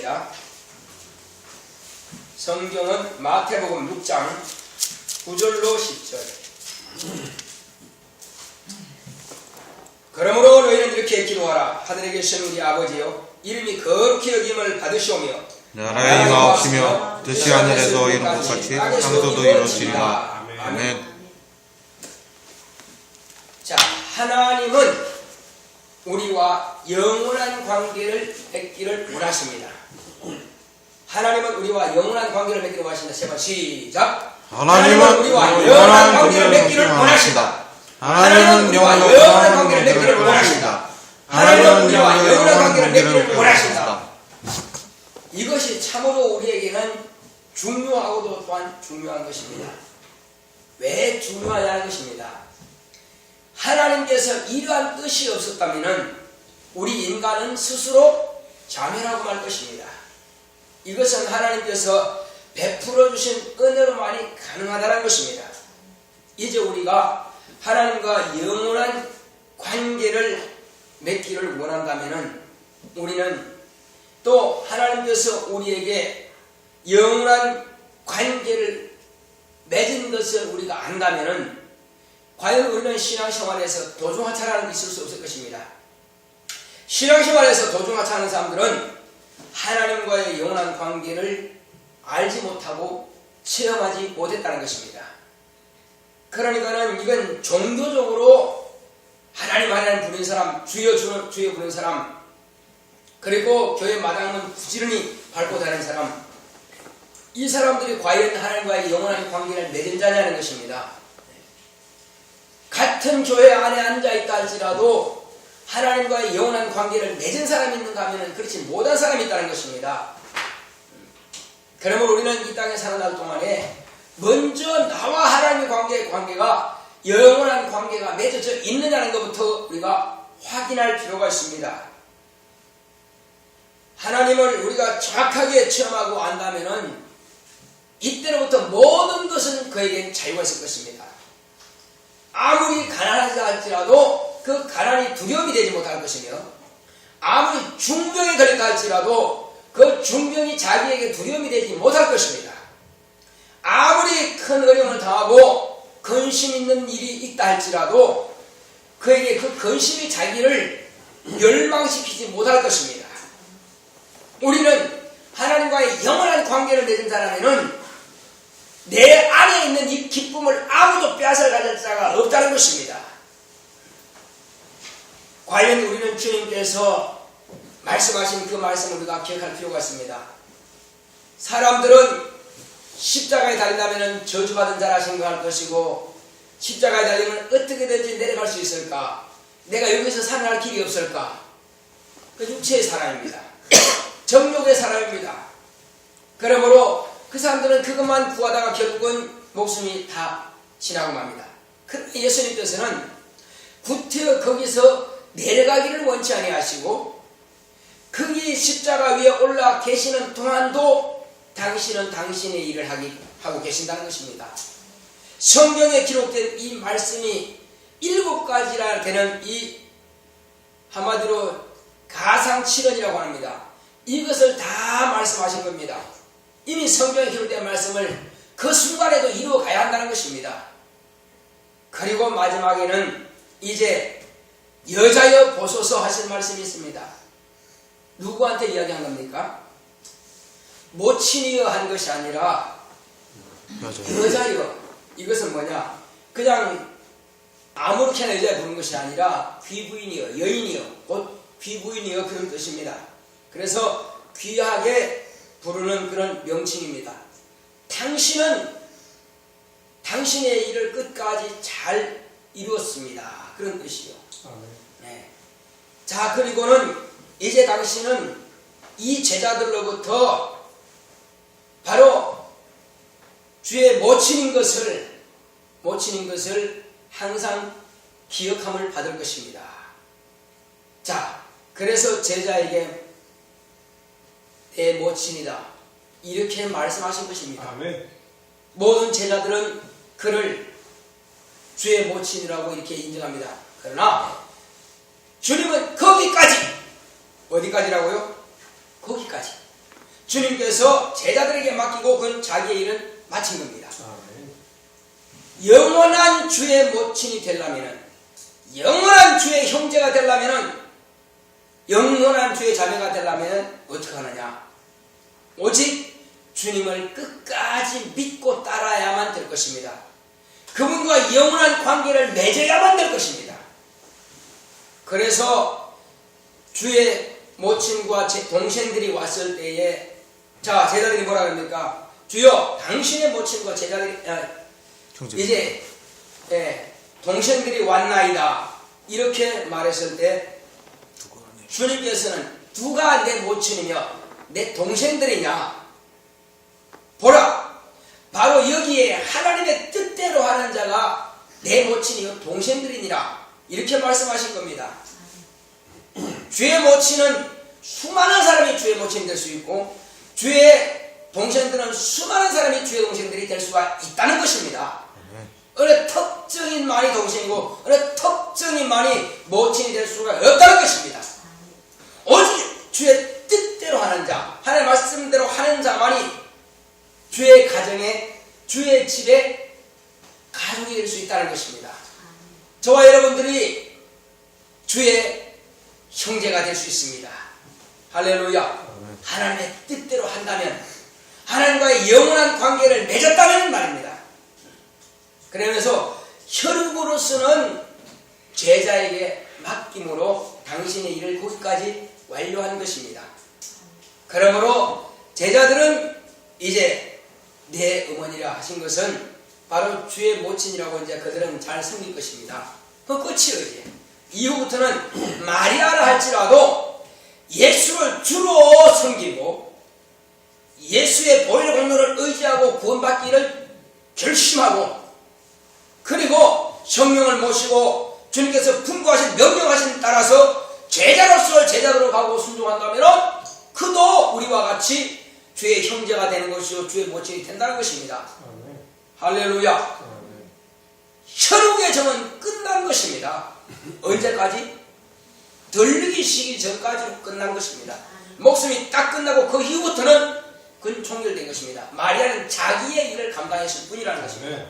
하겠습니다. 성경은 마태복음 6장 9절로 10절. 그러므로 너희는 이렇게 기도하라. 하늘에 계신 우리 아버지여, 이름이 거룩히 여김을 받으시오며 나라의 마옵시며 뜻이 하늘에서 이룬 것 같이 땅에서도 이루어지리라. 아멘. 자, 하나님은 우리와 영원한 관계를 맺기를 원하십니다. 하나님은 우리와 영원한 관계를 맺기를 원하신다. 제발 시작. 하나님은 우리와 영원한 영원한 관계를 관계를 맺기를 원하신다. 하나님은 영원한 관계를 맺기를 원하신다. 하나님은 우리와 영원한 관계를 맺기를 원하신다. 이것이 참으로 우리에게는 중요하고도 또한 중요한 것입니다. 왜 중요하냐는 것입니다. 하나님께서 이러한 뜻이 없었다면 우리 인간은 스스로 자멸하고 말 것입니다. 이것은 하나님께서 베풀어 주신 은혜로만이 가능하다는 것입니다. 이제 우리가 하나님과 영원한 관계를 맺기를 원한다면 우리는 또 하나님께서 우리에게 영원한 관계를 맺은 것을 우리가 안다면 과연 우리는 신앙생활에서 도중하차라는 게 있을 수 없을 것입니다. 신앙생활에서 도중하차하는 사람들은 하나님과의 영원한 관계를 알지 못하고 체험하지 못했다는 것입니다. 그러니까는 이건 종교적으로 하나님 부르는 사람, 주여 부르는 사람, 그리고 교회 마당은 부지런히 밟고 다니는 사람, 이 사람들이 과연 하나님과의 영원한 관계를 맺은 자냐는 것입니다. 같은 교회 안에 앉아있다 할지라도 하나님과의 영원한 관계를 맺은 사람이 있는가 하면 그렇지 못한 사람이 있다는 것입니다. 그러므로 우리는 이 땅에 사는 날 동안에 먼저 나와 하나님의 관계가 영원한 관계가 맺어져 있느냐는 것부터 우리가 확인할 필요가 있습니다. 하나님을 우리가 정확하게 체험하고 안다면 이때로부터 모든 것은 그에겐 자유가 있을 것입니다. 아무리 가난하지 할지라도 그 가난이 두려움이 되지 못할 것이며 아무리 중병에 걸렸다 할지라도 그 중병이 자기에게 두려움이 되지 못할 것입니다. 아무리 큰 어려움을 당하고 근심 있는 일이 있다 할지라도 그에게 그 근심이 자기를 멸망시키지 못할 것입니다. 우리는 하나님과의 영원한 관계를 맺은 사람에는 내 안에 있는 이 기쁨을 아무도 빼앗아 가질 자가 없다는 것입니다. 과연 우리는 주님께서 말씀하신 그 말씀을 우리가 기억할 필요가 있습니다. 사람들은 십자가에 달린다면 저주받은 자라 생각할 것이고 십자가에 달리면 어떻게든지 내려갈 수 있을까? 내가 여기서 살아날 길이 없을까? 그 육체의 사람입니다. 정욕의 사람입니다. 그러므로 그 사람들은 그것만 구하다가 결국은 목숨이 다 지나고 맙니다. 그런데 예수님께서는 구태여 거기서 내려가기를 원치 아니하시고 거기 십자가 위에 올라 계시는 동안도 당신은 당신의 일을 하고 계신다는 것입니다. 성경에 기록된 이 말씀이 7가지나 되는 이 한마디로 가상칠언이라고 합니다. 이것을 다 말씀하신 겁니다. 이미 성경에 기록된 말씀을 그 순간에도 이루어 가야 한다는 것입니다. 그리고 마지막에는 이제 여자여 보소서 하신 말씀이 있습니다. 누구한테 이야기한 겁니까? 모친이여 한 것이 아니라 여자여. 이것은 뭐냐? 그냥 아무렇게나 여자에 부르는 것이 아니라 귀부인이여, 여인이여, 곧 귀부인이여 그런 뜻입니다. 그래서 귀하게 부르는 그런 명칭입니다. 당신은 당신의 일을 끝까지 잘 이루었습니다. 그런 뜻이요. 네. 자, 그리고는 이제 당신은 이 제자들로부터 바로 주의 모친인 것을 항상 기억함을 받을 것입니다. 자, 그래서 제자에게 내 모친이다 이렇게 말씀하신 것입니다. 아멘. 모든 제자들은 그를 주의 모친이라고 이렇게 인정합니다. 그러나 주님은 거기까지, 어디까지라고요? 거기까지. 주님께서 제자들에게 맡기고 그건 자기의 일은 마친 겁니다. 영원한 주의 모친이 되려면은, 영원한 주의 형제가 되려면은, 영원한 주의 자매가 되려면은 어떻게 하느냐? 오직 주님을 끝까지 믿고 따라야만 될 것입니다. 그분과 영원한 관계를 맺어야만 될 것입니다. 그래서 주의 모친과 제 동생들이 왔을 때에, 자, 제자들이 뭐라 그럽니까? 주여, 당신의 모친과 제자들이 이제 동생들이 왔나이다, 이렇게 말했을 때 주님께서는 누가 내 모친이며 내 동생들이냐? 보라, 바로 여기에 하나님의 뜻대로 하는 자가 내 모친이요 동생들이니라, 이렇게 말씀하신 겁니다. 주의 모친은 수많은 사람이 주의 모친이 될 수 있고, 주의 동생들은 수많은 사람이 주의 동생들이 될 수가 있다는 것입니다. 어느 특정인만이 동생이고 어느 특정인만이 모친이 될 수가 없다는 것입니다. 오직 주의 뜻대로 하는 자, 하나님의 말씀대로 하는 자만이 주의 가정에, 주의 집에 가족이 될 수 있다는 것입니다. 저와 여러분들이 주의 형제가 될 수 있습니다. 할렐루야. 하나님의 뜻대로 한다면, 하나님과의 영원한 관계를 맺었다는 말입니다. 그러면서 혈육으로서는 제자에게 맡김으로 당신의 일을 거기까지 완료한 것입니다. 그러므로 제자들은 이제 내 어머니라 하신 것은 바로 주의 모친이라고 이제 그들은 잘 섬길 것입니다. 그 끝이에요. 이후부터는 마리아라 할지라도 예수를 주로 섬기고 예수의 보혈의 공로를 의지하고 구원받기를 결심하고, 그리고 성령을 모시고 주님께서 분부하신 명령하신 따라서 제자로서 제자로 가고 순종한다면 그도 우리와 같이 주의 형제가 되는 것이요 주의 모친이 된다는 것입니다. 할렐루야. 혈육의 정은 끝난 것입니다. 언제까지? 덜리기 시기 전까지로 끝난 것입니다. 목숨이 딱 끝나고 그 이후부터는 그건 종결된 것입니다. 마리아는 자기의 일을 감당했을 뿐이라는 것입니다.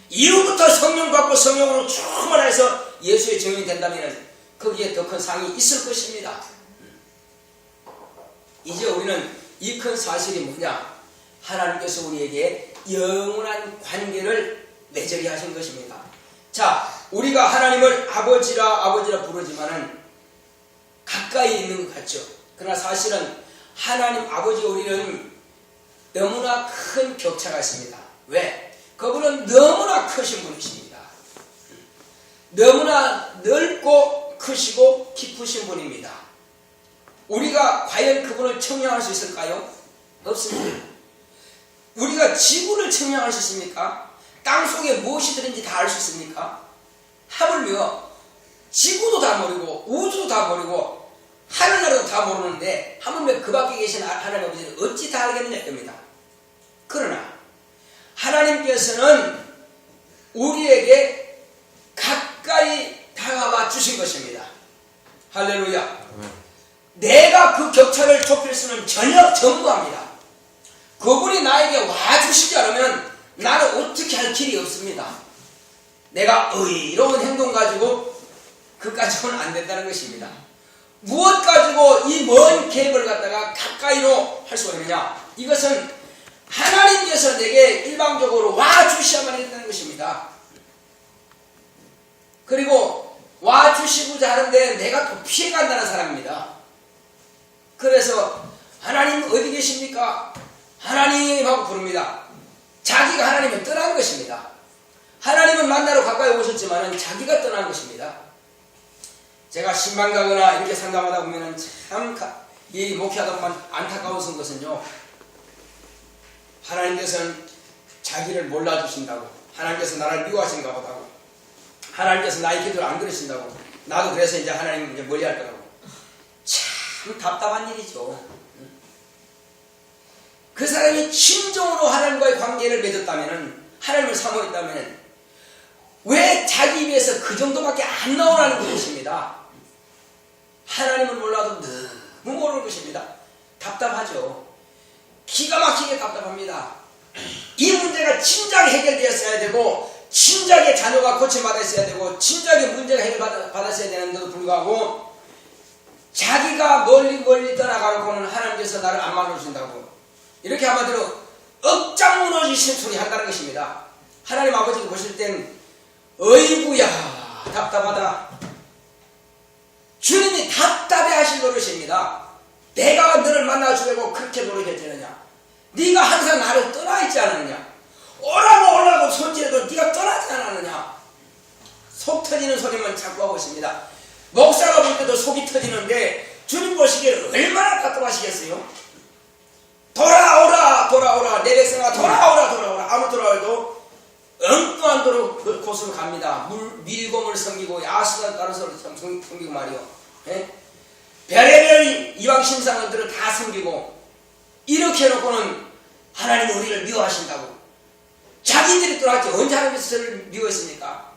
이후부터 성령 받고 성령으로 충만해서 예수의 증인이 된다면 거기에 더 큰 상이 있을 것입니다. 이제 우리는 이 큰 사실이 뭐냐? 하나님께서 우리에게 영원한 관계를 맺게 하신 것입니다. 자, 우리가 하나님을 아버지라 부르지만은 가까이 있는 것 같죠. 그러나 사실은 하나님 아버지와 우리는 너무나 큰 격차가 있습니다. 왜? 그분은 너무나 크신 분이십니다. 너무나 넓고 크시고 깊으신 분입니다. 우리가 과연 그분을 청량할 수 있을까요? 없습니다. 우리가 지구를 청량할 수 있습니까? 땅속에 무엇이 들은지 다 알 수 있습니까? 하물며 지구도 다 모르고 우주도 다 모르고 하늘나라도 다 모르는데 하물며 그 밖에 계신 하나님 아버지는 어찌 다 알겠느냐 겁니다. 그러나 하나님께서는 우리에게 가까이 다가와 주신 것입니다. 할렐루야. 내가 그 격차를 좁힐 수는 전혀 전무합니다. 그분이 나에게 와주시지 않으면 나는 어떻게 할 길이 없습니다. 내가 의로운 행동 가지고 그까지는 안 된다는 것입니다. 무엇 가지고 이 먼 계획을 갖다가 가까이로 할 수가 있느냐? 이것은 하나님께서 내게 일방적으로 와주셔야만 된다는 것입니다. 그리고 와주시고자 하는데 내가 또 피해간다는 사람입니다. 그래서 하나님 어디 계십니까? 하나님하고 부릅니다. 자기가 하나님을 떠난 것입니다. 하나님은 만나러 가까이 오셨지만 자기가 떠난 것입니다. 제가 신방 가거나 이렇게 상담하다 보면 참 이 목회하다 보면 안타까운 것은요, 하나님께서는 자기를 몰라주신다고, 하나님께서 나를 미워하신가 보다고, 하나님께서 나의 기도를 안 들으신다고, 나도 그래서 이제 하나님 이제 멀리할 거라고. 참 답답한 일이죠. 그 사람이 진정으로 하나님과의 관계를 맺었다면, 하나님을 사모했다면 왜 자기 입에서 그 정도밖에 안 나오라는 것입니다. 하나님을 몰라도 너무 모르는 것입니다. 답답하죠. 기가 막히게 답답합니다. 이 문제가 진작에 해결되었어야 되고 진작에 자녀가 고침받았어야 되고 진작에 문제가 해결받았어야 되는데도 불구하고 자기가 멀리 떠나가고는 하나님께서 나를 안 만나주신다고 이렇게 한마디로 억장 무너지신 소리 한다는 것입니다. 하나님 아버지가 보실 땐 어이구야 답답하다. 주님이 답답해 하실 노릇입니다. 내가 너를 만나주려고 그렇게 노력했느냐? 네가 항상 나를 떠나 있지 않았느냐? 오라고 손질해도 네가 떠나지 않았느냐? 속 터지는 소리만 자꾸 하고 있습니다. 목사가 볼 때도 속이 터지는데 주님 보시기에 얼마나 답답하시겠어요? 돌아오라 내 백성아 돌아오라 아무 돌아와도 엉뚱한 곳으로 갑니다. 밀곰을 섬기고 야수단 따라서 섬기고 말이요. 예? 별의별 이왕신상들을 다 섬기고 이렇게 해놓고는 하나님은 우리를 미워하신다고. 자기들이 떠났지 언제 하나님께서 저를 미워했습니까?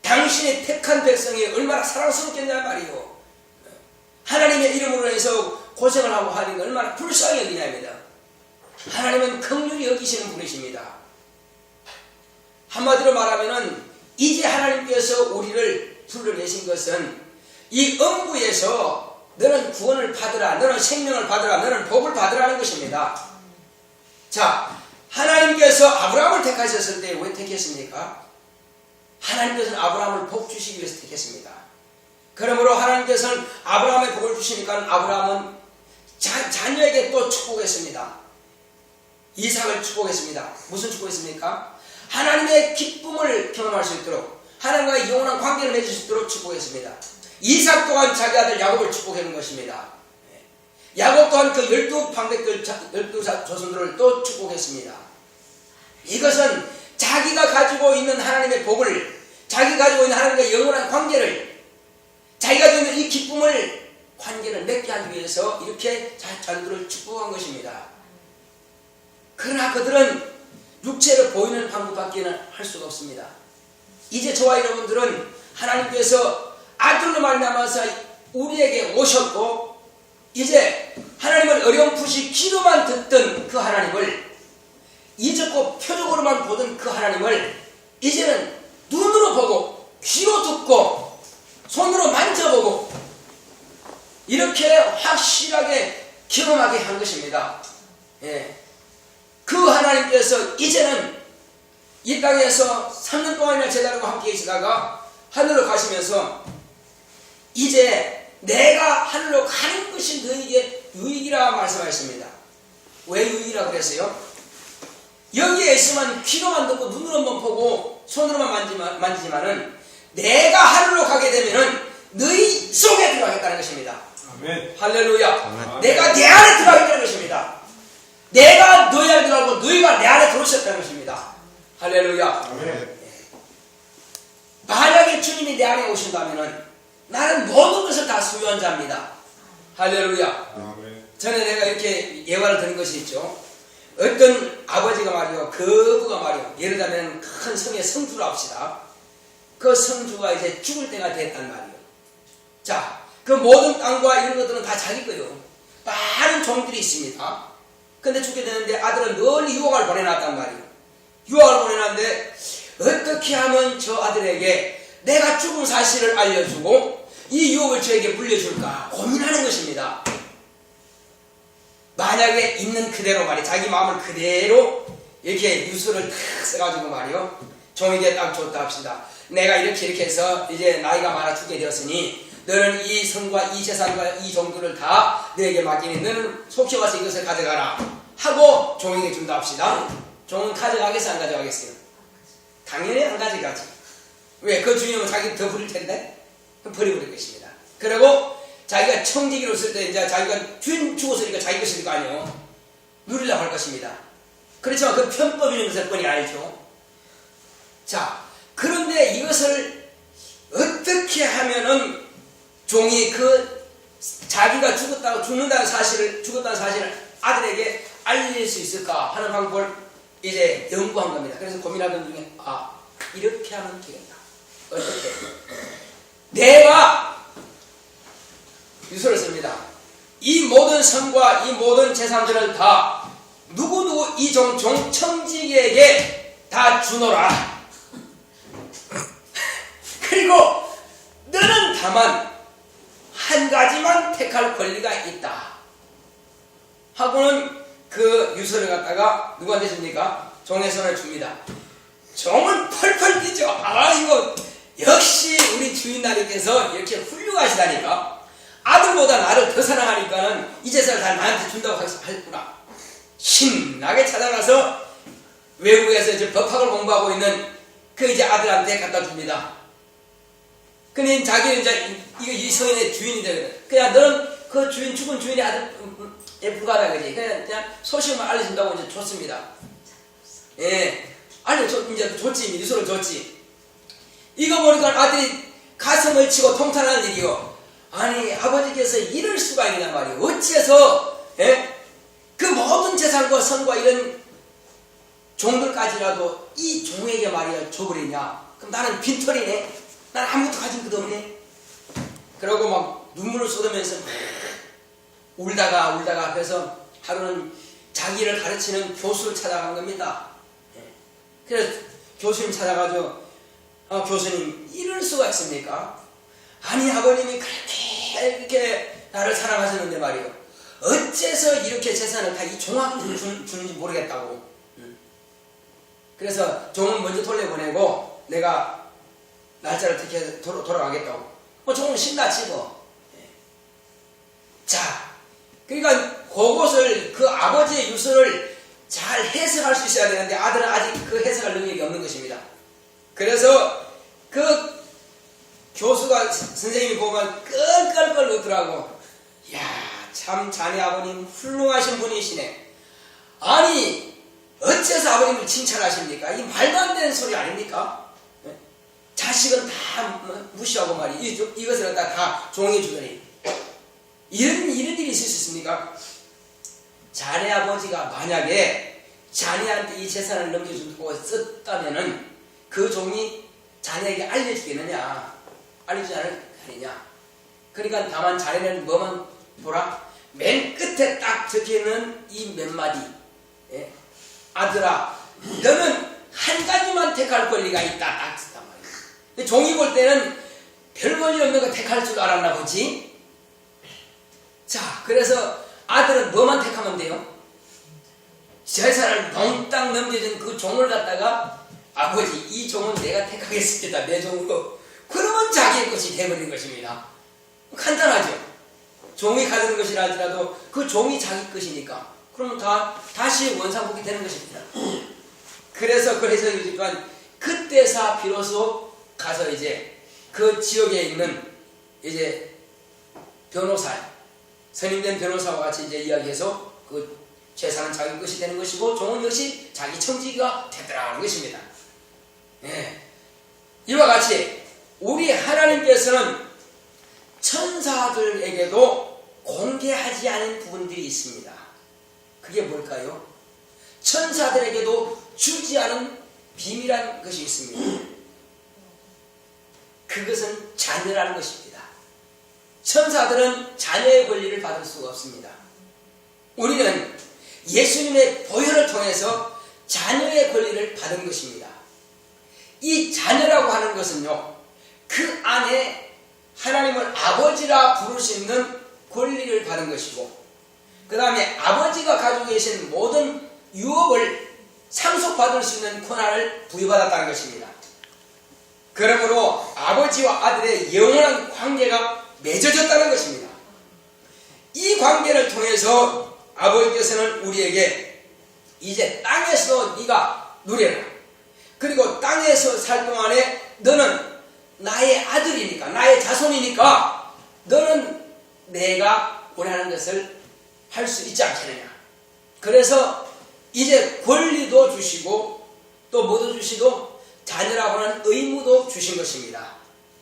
당신의 택한 백성이 얼마나 사랑스럽겠냐 말이요. 하나님의 이름으로 해서 고생을 하고 하는 게 얼마나 불쌍히 여기냐입니다. 하나님은 긍휼히 여기시는 분이십니다. 한마디로 말하면은 이제 하나님께서 우리를 불러내신 것은 이 음부에서 너는 구원을 받으라, 너는 생명을 받으라, 너는 복을 받으라는 것입니다. 자, 하나님께서 아브라함을 택하셨을 때 왜 택했습니까? 하나님께서는 아브라함을 복 주시기 위해서 택했습니다. 그러므로 하나님께서는 아브라함의 복을 주시니까 아브라함은 자녀에게 또 축복했습니다. 이삭을 축복했습니다. 무슨 축복했습니까? 하나님의 기쁨을 경험할 수 있도록 하나님과의 영원한 관계를 맺을 수 있도록 축복했습니다. 이삭 또한 자기 아들 야곱을 축복하는 것입니다. 야곱 또한 그 12방백들 12 조선들을 또 축복했습니다. 이것은 자기가 가지고 있는 하나님의 복을, 자기가 가지고 있는 하나님과의 영원한 관계를, 자기가 가지고 있는 이 기쁨을, 관계를 맺게 하기 위해서 이렇게 자녀들을 축복한 것입니다. 그러나 그들은 육체로 보이는 방법밖에는 할 수가 없습니다. 이제 저와 여러분들은 하나님께서 아들로 말미암아서 우리에게 오셨고 이제 하나님을 어렴풋이 귀로만 듣던 그 하나님을, 이적고 표적으로만 보던 그 하나님을 이제는 눈으로 보고 귀로 듣고 손으로 만져보고 이렇게 확실하게 경험하게 한 것입니다. 예. 그 하나님께서 이제는 이 땅에서 3년 동안이나 제자들과 함께 계시다가 하늘로 가시면서 이제 내가 하늘로 가는 것이 너에게 유익이라 말씀하셨습니다. 왜 유익이라고 그랬어요? 여기에 있으면 귀로만 듣고 눈으로만 보고 손으로만 만지지만은 내가 하늘로 가게 되면은 너희 속에 들어가겠다는 것입니다. 아멘. 할렐루야. 아멘. 내가 내 안에 들어가겠다는 것입니다. 내가 너희 안에 들어가고 너희가 내 안에 들어오셨다는 것입니다. 할렐루야. 아멘. 만약에 주님이 내 안에 오신다면은 나는 모든 것을 다 소유한 자입니다. 할렐루야. 아멘. 전에 내가 이렇게 예화를 드린 것이 있죠. 어떤 아버지가 말이요, 거부가 말이요, 예를 들면 큰 성의 성주로 합시다. 그 성주가 이제 죽을 때가 됐단 말이요. 자, 그 모든 땅과 이런 것들은 다 자기 거예요. 많은 종들이 있습니다. 근데 죽게 되는데 아들은 널리 유학을 보내놨단 말이에요. 유학을 보내놨는데 어떻게 하면 저 아들에게 내가 죽은 사실을 알려주고 이 유업을 저에게 물려줄까 고민하는 것입니다. 만약에 있는 그대로 말이에요. 자기 마음을 그대로 이렇게 유서를 탁 써가지고 말이요. 종에게 딱 줬다 합시다. 내가 이렇게 해서 이제 나이가 많아 죽게 되었으니 너는 이 성과 이 재산과 이 종들을 다 너에게 맡기니 너는 속히 와서 이것을 가져가라 하고 종에게 준다 합시다. 종은 가져가겠어 안 가져가겠어요? 당연히 안 가져가지. 왜? 그 주인은 자기 더 부릴 텐데 버려버릴 것입니다. 그리고 자기가 청지기로 쓸 때 이제 자기가 주인 죽었으니까 자기 것일 거 아니에요. 누리려고 할 것입니다. 그렇지만 그 편법이라는 것을 뻔히 알죠. 자, 그런데 이것을 어떻게 하면은 종이 그 자기가 죽는다는 사실을 아들에게 알릴 수 있을까 하는 방법을 이제 연구한 겁니다. 그래서 고민하던 중에 이렇게 하면 되겠다. 어떻게? 내가 유서를 씁니다. 이 모든 성과 이 모든 재산들을 다 누구누구 이 청지기에게 다 주노라. 그리고 너는 다만 한 가지만 택할 권리가 있다 하고는 그 유서를 갖다가 누구한테 줍니까? 종의 손을 줍니다. 종은 펄펄 뛰죠. 아, 이거 역시 우리 주인나리께서 이렇게 훌륭하시다니까. 아들보다 나를 더 사랑하니까는 이 재산을 다 나한테 준다고 했구나. 신나게 찾아가서 외국에서 이제 법학을 공부하고 있는 그 이제 아들한테 갖다 줍니다. 근데 자기는 이제 이 성인의 주인이 되거든. 그냥 너는 그 주인, 죽은 주인의 아들에 불과하다 그지. 그냥 소식만 알려준다고 이제 줬습니다. 예. 이제 줬지. 유서를 줬지. 이거 보니까 아들이 가슴을 치고 통탄하는 일이요. 아니, 아버지께서 이럴 수가 있냐 말이요. 어째서, 예? 그 모든 재산과 선과 이런 종들까지라도 이 종에게 말이야 줘버리냐. 그럼 나는 빈털이네. 난 아무것도 가진 것도 없네. 그러고 막 눈물을 쏟으면서 울다가 그래서 하루는 자기를 가르치는 교수를 찾아간 겁니다. 그래서 교수님 찾아가지고 교수님 이럴 수가 있습니까? 아니 아버님이 그렇게 이렇게 나를 사랑하셨는데 말이요. 어째서 이렇게 재산을 다 이 종한테 주는지 모르겠다고. 그래서 종은 먼저 돌려보내고 내가 날짜를 어떻게 돌아가겠다고. 종은 신났지 뭐. 자, 그러니까 그것을 그 아버지의 유서를 잘 해석할 수 있어야 되는데 아들은 아직 그 해석할 능력이 없는 것입니다. 그래서 그 교수가 선생님이 보면 끌끌끌 웃더라고. 이야, 참 자네 아버님 훌륭하신 분이시네. 아니 어째서 아버님을 칭찬하십니까? 이 말도 안 되는 소리 아닙니까? 자식은 다 무시하고 말이 이것을 다 종해 주더니 이런 일이 있을 수 있습니까? 자네 아버지가 만약에 자네한테 이 재산을 넘겨준다고 썼다면은 그 종이 자네에게 알려주겠느냐? 알려주지 않느냐? 그러니까 다만 자네는 뭐만 보라? 맨 끝에 딱 적혀있는 이 몇 마디. 예? 아들아, 너는 한 가지만 택할 권리가 있다. 딱 썼단 말이야. 종이 볼 때는 별 권리 없는 거 택할 줄 알았나 보지? 자, 그래서 아들은 뭐만 택하면 돼요? 재산을 몽땅 넘겨준 그 종을 갖다가 아버지, 이 종은 내가 택하겠습니다. 내 종으로. 그러면 자기의 것이 되버린 것입니다. 간단하죠? 종이 가진 것이라 할지라도 그 종이 자기 것이니까. 그러면 다시 원상복귀 되는 것입니다. 그래서 그때서 비로소 가서 이제 그 지역에 있는 이제 변호사, 선임된 변호사와 같이 이제 이야기해서 그 재산은 자기 것이 되는 것이고 종은 역시 자기 청지기가 되더라는 것입니다. 예. 이와 같이 우리 하나님께서는 천사들에게도 공개하지 않은 부분들이 있습니다. 그게 뭘까요? 천사들에게도 주지 않은 비밀한 것이 있습니다. 그것은 자녀라는 것입니다. 천사들은 자녀의 권리를 받을 수가 없습니다. 우리는 예수님의 보혈을 통해서 자녀의 권리를 받은 것입니다. 이 자녀라고 하는 것은요, 그 안에 하나님을 아버지라 부를 수 있는 권리를 받은 것이고, 그 다음에 아버지가 가지고 계신 모든 유업을 상속받을 수 있는 권한을 부여받았다는 것입니다. 그러므로 아버지와 아들의 영원한 관계가 맺어졌다는 것입니다. 이 관계를 통해서 아버지께서는 우리에게 이제 땅에서 네가 누려라. 그리고 땅에서 살 동안에 너는 나의 아들이니까, 나의 자손이니까 너는 내가 원하는 것을 할 수 있지 않겠느냐. 그래서 이제 권리도 주시고 또 뭐도 주시고 자녀라고 하는 의무도 주신 것입니다.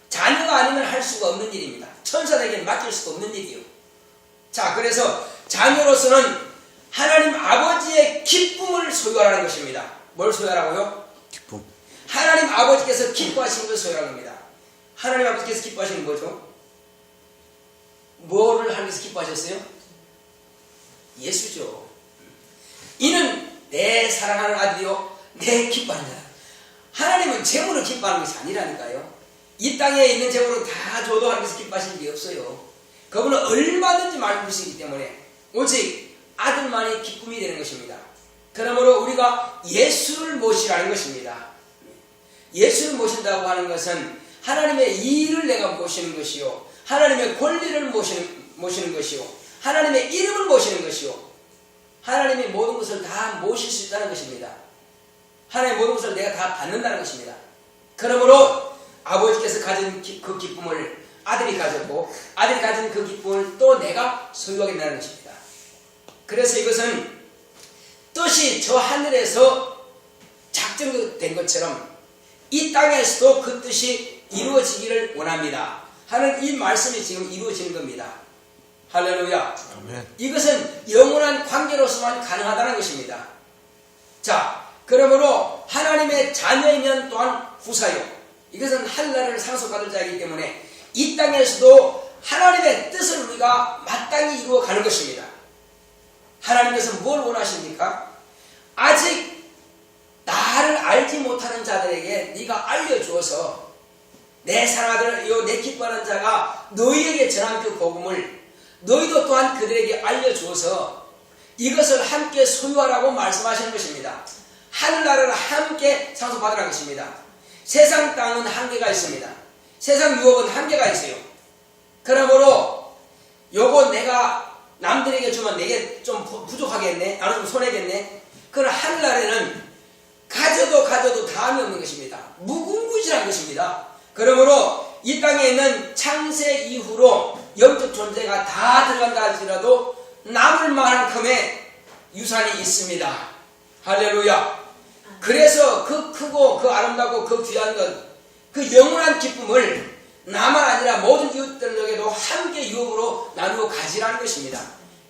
자녀가 아니면 할 수가 없는 일입니다. 천사들에게 맡길 수가 없는 일이요. 자, 그래서 자녀로서는 하나님 아버지의 기쁨을 소유하라는 것입니다. 뭘 소유하라고요? 기쁨. 하나님 아버지께서 기뻐하시는 것을 소유하는 겁니다. 하나님 아버지께서 기뻐하시는 거죠? 뭐를 하면서 기뻐하셨어요? 예수죠. 이는 내 사랑하는 아들이요 내 기뻐하는 자라. 하나님은 재물을 기뻐하는 것이 아니라니까요. 이 땅에 있는 재물은 다 줘도 하나님께서 기뻐하시는 게 없어요. 그분은 얼마든지 많이 주시기 때문에 오직 아들만이 기쁨이 되는 것입니다. 그러므로 우리가 예수를 모시라는 것입니다. 예수를 모신다고 하는 것은 하나님의 일을 내가 모시는 것이요, 하나님의 권리를 모시는 것이요, 하나님의 이름을 모시는 것이요, 하나님의 모든 것을 다 모실 수 있다는 것입니다. 하나님의 모든 것을 내가 다 받는다는 것입니다. 그러므로 아버지께서 가진 그 기쁨을 아들이 가졌고, 아들이 가진 그 기쁨을 또 내가 소유하겠다는 것입니다. 그래서 이것은 뜻이 저 하늘에서 작정된 것처럼 이 땅에서도 그 뜻이 이루어지기를 원합니다 하는 이 말씀이 지금 이루어지는 겁니다. 할렐루야. 아멘. 이것은 영원한 관계로서만 가능하다는 것입니다. 자, 그러므로 하나님의 자녀이면 또한 후사요, 이것은 한나라를 상속받을 자이기 때문에 이 땅에서도 하나님의 뜻을 우리가 마땅히 이루어가는 것입니다. 하나님께서 뭘 원하십니까? 아직 나를 알지 못하는 자들에게 네가 알려주어서 내 사랑하는 내 기뻐하는 자가 너희에게 전한 그 복음을 너희도 또한 그들에게 알려주어서 이것을 함께 소유하라고 말씀하시는 것입니다. 하늘나라를 함께 상속받으라는 것입니다. 세상 땅은 한계가 있습니다. 세상 유업은 한계가 있어요. 그러므로 요거 내가 남들에게 주면 내게 좀 부족하겠네, 나는 좀 손해겠네. 그러나 하늘나라에는 가져도 다함이 없는 것입니다. 무궁무진한 것입니다. 그러므로 이 땅에 있는 창세 이후로 영적 존재가 다 들어간다 할지라도 남을 만큼의 유산이 있습니다. 할렐루야. 그래서 그 크고 그 아름답고 그 귀한 것, 그 영원한 기쁨을 나만 아니라 모든 이웃들에게도 함께 유업으로 나누어 가지라는 것입니다.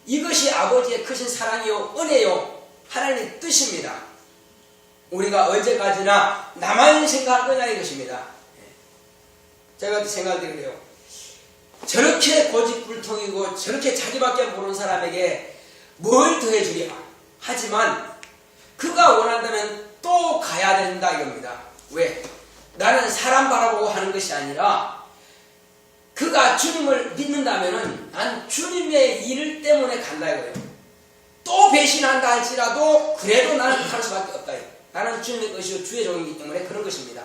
이것이 아버지의 크신 사랑이요 은혜요 하나님의 뜻입니다. 우리가 언제까지나 나만 생각할 거냐는 것입니다. 제가 생각하기를 해요. 저렇게 고집불통이고 저렇게 자기밖에 모르는 사람에게 뭘 더해주랴. 하지만 그가 원한다면 또 가야 된다 이겁니다. 왜? 나는 사람 바라보고 하는 것이 아니라 그가 주님을 믿는다면 난 주님의 일 때문에 간다 이거예요. 또 배신한다 할지라도 그래도 나는 갈 수밖에 없다. 나는 주님의 것이요 주의 종이기 때문에 그런 것입니다.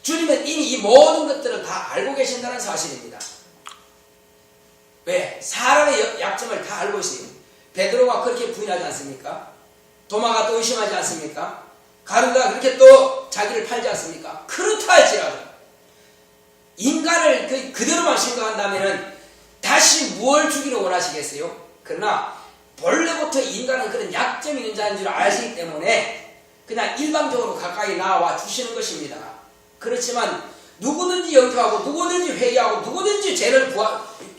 주님은 이미 이 모든 것들을 다 알고 계신다는 사실입니다. 왜? 사람의 약점을 다 알고 있어요. 베드로가 그렇게 부인하지 않습니까? 도마가 또 의심하지 않습니까? 가룟유다가 그렇게 또 자기를 팔지 않습니까? 그렇다 할지라도 인간을 그대로만 생각한다면 다시 무엇을 주기를 원하시겠어요? 그러나 본래부터 인간은 그런 약점이 있는 자인 줄 아시기 때문에 그냥 일방적으로 가까이 나와 주시는 것입니다. 그렇지만 누구든지 영접하고 누구든지 회개하고 누구든지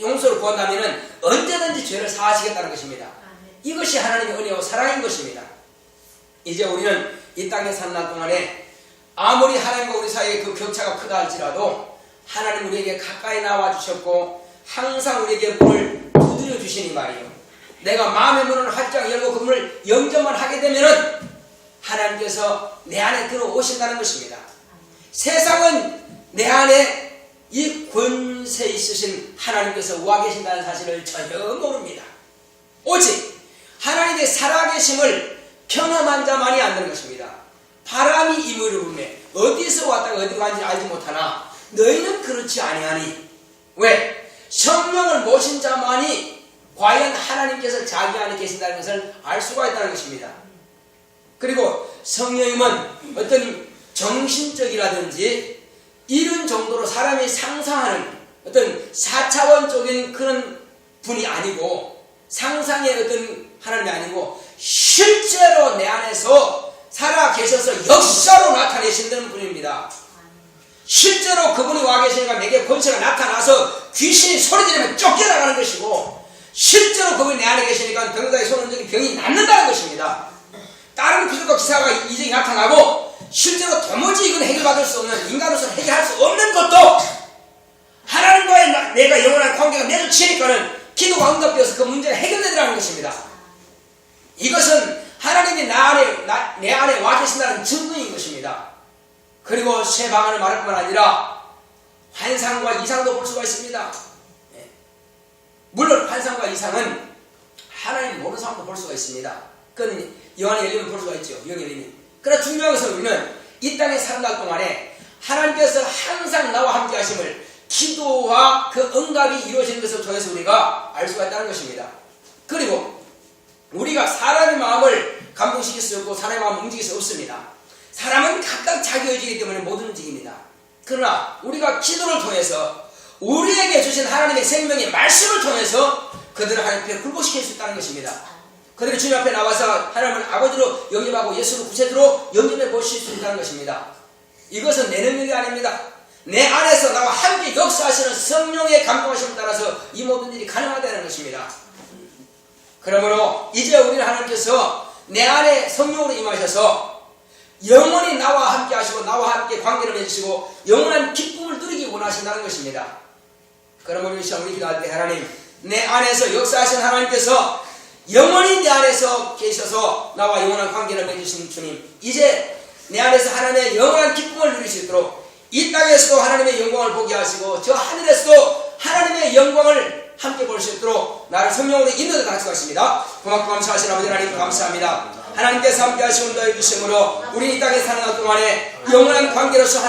용서를 구한다면 언제든지 죄를 사하시겠다는 것입니다. 이것이 하나님의 은혜와 사랑인 것입니다. 이제 우리는 이 땅에 사는 날 동안에 아무리 하나님과 우리 사이에 그 격차가 크다 할지라도 하나님 우리에게 가까이 나와 주셨고 항상 우리에게 문을 두드려 주시니 말이에요. 내가 마음의 문을 활짝 열고 그 문을 영접만 하게 되면은 하나님께서 내 안에 들어오신다는 것입니다. 세상은 내 안에 이 권세 있으신 하나님께서 와 계신다는 사실을 전혀 모릅니다. 오직 하나님의 살아계심을 경험한 자만이 안되는 것입니다. 바람이 이물을 불매 어디서 왔다가 어디로 간지 알지 못하나 너희는 그렇지 아니하니. 왜? 성령을 모신 자만이 과연 하나님께서 자기 안에 계신다는 것을 알 수가 있다는 것입니다. 그리고 성령님은 어떤 정신적이라든지 이런 정도로 사람이 상상하는 어떤 4차원적인 그런 분이 아니고 상상의 어떤 하나님이 아니고 실제로 내 안에서 살아 계셔서 역사로 나타내신다는 분입니다. 실제로 그분이 와 계시니까 내게 권세가 나타나서 귀신이 소리지르면 쫓겨나가는 것이고 실제로 그분이 내 안에 계시니까 병자의 손흔적인 병이 낫는다는 것입니다. 다른 기술과 기사가 이전이 나타나고 실제로 도무지 이건 해결받을 수 없는 인간으로서 해결할 수 없는 것도 하나님과의 내가 영원한 관계가 맺어지니까는 기도가 응답되어서 그 문제가 해결되더라는 것입니다. 이것은 내 안에 와 계신다는 증거인 것입니다. 그리고 새 방안을 말할 뿐만 아니라 환상과 이상도 볼 수가 있습니다. 물론 환상과 이상은 하나님 모르는 사람도 볼 수가 있습니다. 그건 영안이 열리면 볼 수가 있죠. 영이 열리면. 그러나 중요한 것은 우리는 이 땅에 살아갈 동안에 하나님께서 항상 나와 함께 하심을 기도와 그 응답이 이루어지는 것을 통해서 우리가 알 수가 있다는 것입니다. 그리고 우리가 사람의 마음을 감동시킬 수 없고 사람의 마음을 움직일 수 없습니다. 사람은 각각 자기 의지이기 때문에 못 움직입니다. 그러나 우리가 기도를 통해서 우리에게 주신 하나님의 생명의 말씀을 통해서 그들을 하나님 앞에 굴복시킬 수 있다는 것입니다. 그들이 주님 앞에 나와서 하나님을 아버지로 영접하고 예수를 구세주로 영접해 보실 수 있다는 것입니다. 이것은 내 능력이 아닙니다. 내 안에서 나와 함께 역사하시는 성령의 감동하심을 따라서 이 모든 일이 가능하다는 것입니다. 그러므로 이제 우리는 하나님께서 내 안에 성령으로 임하셔서 영원히 나와 함께 하시고 나와 함께 관계를 맺으시고 영원한 기쁨을 누리기 원하신다는 것입니다. 그러므로 이 시간 우리 기도할 때 하나님, 내 안에서 역사하신 하나님께서 영원히 내 안에서 계셔서 나와 영원한 관계를 맺으신 주님, 이제 내 안에서 하나님의 영원한 기쁨을 누릴 수 있도록 이 땅에서도 하나님의 영광을 보게 하시고 저 하늘에서도 하나님의 영광을 함께 볼 수 있도록 나를 성령으로 인도해 가져가십니다. 고맙고 감사하신 아버지 하나님 감사합니다. 하나님께서 함께 하시고 인도해 주심으로 우리 이 땅에 사는 동안에 영원한 관계로서